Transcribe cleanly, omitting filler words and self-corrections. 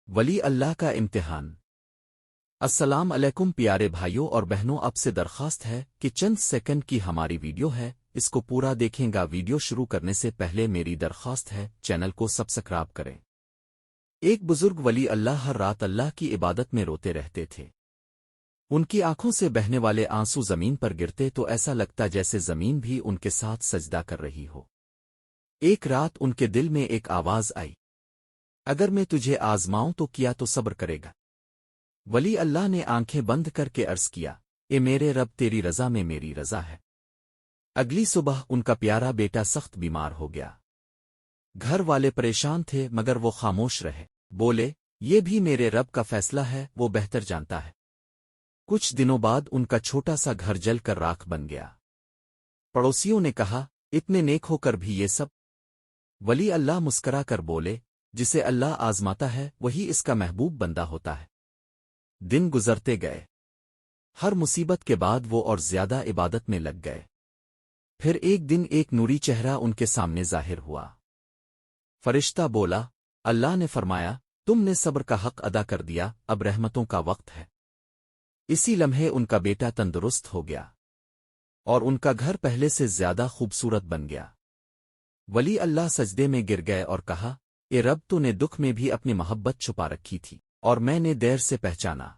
ولی اللہ کا امتحان۔ السلام علیکم پیارے بھائیوں اور بہنوں، اب سے درخواست ہے کہ چند سیکنڈ کی ہماری ویڈیو ہے، اس کو پورا دیکھیں گا۔ ویڈیو شروع کرنے سے پہلے میری درخواست ہے چینل کو سبسکرائب کریں۔ ایک بزرگ ولی اللہ ہر رات اللہ کی عبادت میں روتے رہتے تھے۔ ان کی آنکھوں سے بہنے والے آنسو زمین پر گرتے تو ایسا لگتا جیسے زمین بھی ان کے ساتھ سجدہ کر رہی ہو۔ ایک رات ان کے دل میں ایک آواز آئی، اگر میں تجھے آزماؤں تو کیا تو صبر کرے گا؟ ولی اللہ نے آنکھیں بند کر کے عرض کیا، اے میرے رب، تیری رضا میں میری رضا ہے۔ اگلی صبح ان کا پیارا بیٹا سخت بیمار ہو گیا۔ گھر والے پریشان تھے مگر وہ خاموش رہے، بولے یہ بھی میرے رب کا فیصلہ ہے، وہ بہتر جانتا ہے۔ کچھ دنوں بعد ان کا چھوٹا سا گھر جل کر راکھ بن گیا۔ پڑوسیوں نے کہا، اتنے نیک ہو کر بھی یہ سب؟ ولی اللہ مسکرا کر بولے، جسے اللہ آزماتا ہے وہی اس کا محبوب بندہ ہوتا ہے۔ دن گزرتے گئے، ہر مصیبت کے بعد وہ اور زیادہ عبادت میں لگ گئے۔ پھر ایک دن ایک نوری چہرہ ان کے سامنے ظاہر ہوا۔ فرشتہ بولا، اللہ نے فرمایا تم نے صبر کا حق ادا کر دیا، اب رحمتوں کا وقت ہے۔ اسی لمحے ان کا بیٹا تندرست ہو گیا اور ان کا گھر پہلے سے زیادہ خوبصورت بن گیا۔ ولی اللہ سجدے میں گر گئے اور کہا، اے رب، تو نے دکھ میں بھی اپنی محبت چھپا رکھی تھی اور میں نے دیر سے پہچانا۔